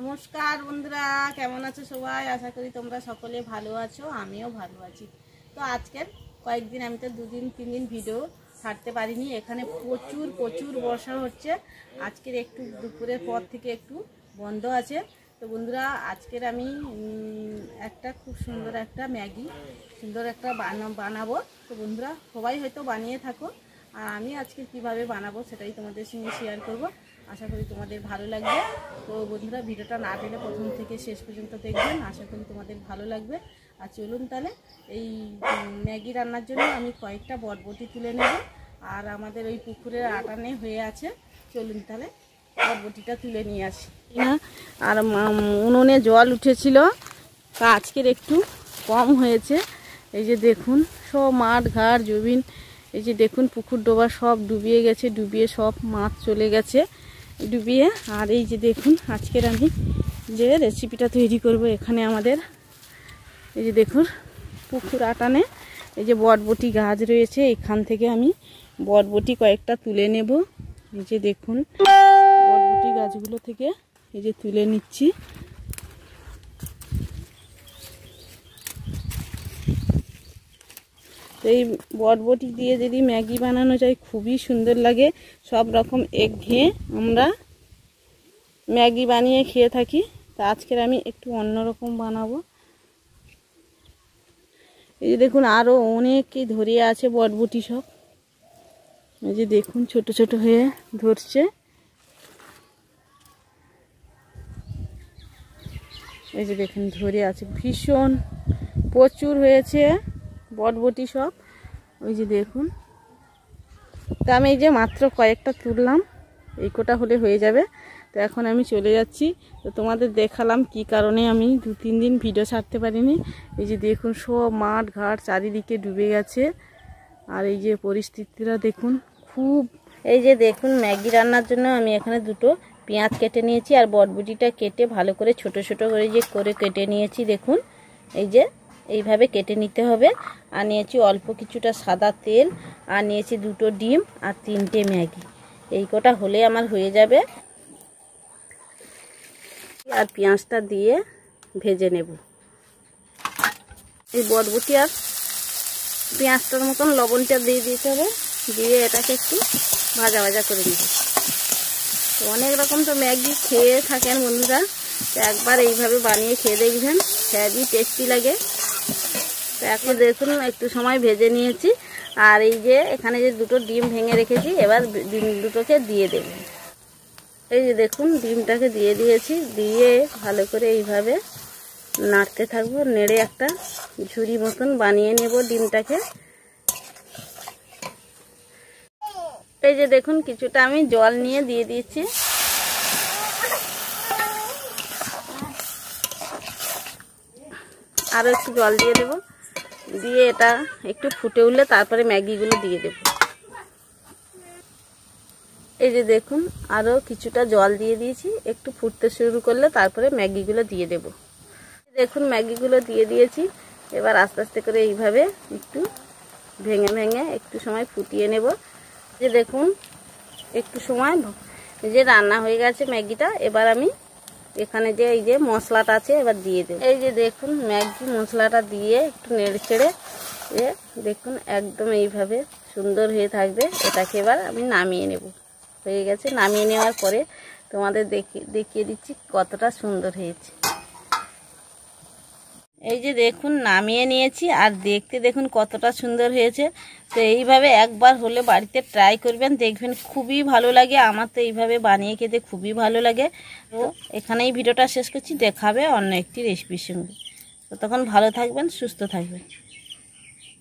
নমস্কার বন্ধুরা, কেমন আছো সবাই? আশা করি তোমরা সকলে ভালো আছো, আমিও ভালো আছি। তো আজকের কয়েকদিন আমি তো 2-3 দিন ভিডিও ছাড়তে পারিনি। এখানে প্রচুর বর্ষা হচ্ছে। আজকের একটু দুপুরের পর থেকে একটু বন্ধ আছে। তো বন্ধুরা, আজকের আমি একটা খুব সুন্দর একটা ম্যাগি বানাবো। তো বন্ধুরা, সবাই হয়তো বানিয়ে থাকো, আর আমি আজকে কিভাবে বানাবো সেটাই তোমাদের সঙ্গে শেয়ার করব। আশা করি তোমাদের ভালো লাগবে। তো বন্ধুরা, ভিডিওটা না টেনে প্রথম থেকে শেষ পর্যন্ত দেখবেন, আশা করি তোমাদের ভালো লাগবে। আর চলুন তাহলে, এই ম্যাগি রান্নার জন্য আমি কয়েকটা বরবটি তুলে নেব। আর আমাদের ওই পুকুরের আটানে হয়ে আছে, চলুন তাহলে বরবটিটা তুলে নিয়ে আসি। আর উনুনে জল উঠেছিল, তা আজকের একটু কম হয়েছে। এই যে দেখুন, সব মাঠ ঘাট জমিন, এই যে দেখুন পুকুর ডোবা সব ডুবিয়ে গেছে, ডুবিয়ে সব মাছ চলে গেছে ডুবিয়ে। আর এই যে দেখুন, আজকের আমি যে রেসিপিটা তৈরি করব, এখানে আমাদের এই যে দেখুন পুকুর আটানে এই যে বরবটি গাছ রয়েছে, এখান থেকে আমি বরবটি কয়েকটা তুলে নেব। এই যে দেখুন, বরবটি গাছগুলো থেকে এই যে তুলে নিচ্ছি। তো এই বরবটি দিয়ে যদি ম্যাগি বানানো যায়, খুবই সুন্দর লাগে। সব রকম একঘেয়ে আমরা ম্যাগি বানিয়ে খেয়ে থাকি, তা আজকের আমি একটু অন্যরকম বানাবো। এই যে দেখুন, আরও অনেকই ধরে আছে বরবটি সব। এই যে দেখুন, ছোট ছোট হয়ে ধরছে। এই যে দেখুন, ধরে আছে, ভীষণ প্রচুর হয়েছে বরবটি সব। ওই যে দেখুন, তা আমি এই যে মাত্র কয়েকটা তুললাম, এই কোটা হলে হয়ে যাবে। তো এখন আমি চলে যাচ্ছি। তো তোমাদের দেখালাম কি কারণে আমি 2-3 দিন ভিডিও ছাড়তে পারিনি। এই যে দেখুন, সব মাঠ ঘাট চারিদিকে ডুবে গেছে। আর এই যে পরিস্থিতিটা দেখুন খুব। এই যে দেখুন, ম্যাগি রান্নার জন্য আমি এখানে দুটো পেঁয়াজ কেটে নিয়েছি, আর বরবটিটা কেটে ভালো করে ছোট ছোট করে কেটে নিয়েছি। দেখুন, এই যে এইভাবে কেটে নিতে হবে। আর নিয়েছি অল্প কিছুটা সাদা তেল, আর নিয়েছি দুটো ডিম, আর 3টে ম্যাগি। এই কটা হলে আমার হয়ে যাবে। আর পেঁয়াজটা দিয়ে ভেজে নেব। এই বরবটি আর পেঁয়াজটার মতন লবণটা দিয়ে দিতে হবে, দিয়ে এটাকে একটু ভাজা ভাজা করে নেব। তো অনেক রকম তো ম্যাগি খেয়ে থাকেন বন্ধুরা, তো একবার এইভাবে বানিয়ে খেয়ে দেখবেন, হেভি টেস্টি লাগে। তো এখন দেখুন, একটু সময় ভেজে নিয়েছি। আর এই যে এখানে যে দুটো ডিম ভেঙে রেখেছি, এবার ডিম দুটোকে দিয়ে দেব। এই যে দেখুন, ডিমটাকে দিয়ে দিয়েছি, দিয়ে ভালো করে এইভাবে নাড়তে থাকবো। নেড়ে একটা ঝুড়ি মতন বানিয়ে নেব ডিমটাকে। এই যে দেখুন, কিছুটা আমি জল নিয়ে দিয়ে দিয়েছি। আরও একটু জল দিয়ে দেব, দিয়ে এটা একটু ফুটে উঠলে তারপরে ম্যাগিগুলো দিয়ে দেব। এই যে দেখুন, আরও কিছুটা জল দিয়ে দিয়েছি, একটু ফুটতে শুরু করলে তারপরে ম্যাগিগুলো দিয়ে দেব। দেখুন, ম্যাগিগুলো দিয়ে দিয়েছি। এবার আস্তে আস্তে করে এইভাবে একটু ভেঙে ভেঙে একটু সময় ফুটিয়ে নেব। যে দেখুন, একটু সময় যে রান্না হয়ে গেছে ম্যাগিটা। এবার আমি এখানে যে এই যে মশলাটা আছে এবার দিয়ে দেব। এই যে দেখুন, ম্যাগি মশলাটা দিয়ে একটু নেড়ে ছেড়ে দেখুন একদম এইভাবে সুন্দর হয়ে থাকবে। এটাকে এবার আমি নামিয়ে নেব। হয়ে গেছে, নামিয়ে নেওয়ার পরে তোমাদের দেখিয়ে দিচ্ছি কতটা সুন্দর হয়েছে। এই যে দেখুন, নামিয়ে নিয়েছি, আর দেখতে দেখুন কতটা সুন্দর হয়েছে। তো এইভাবে একবার হলে বাড়িতে ট্রাই করবেন, দেখবেন খুবই ভালো লাগে। আমার তো এইভাবে বানিয়ে খেতে খুবই ভালো লাগে। তো এখানেই ভিডিওটা শেষ করছি, দেখাবে অন্য একটি রেসিপির সঙ্গে। তো তখন ভালো থাকবেন, সুস্থ থাকবেন।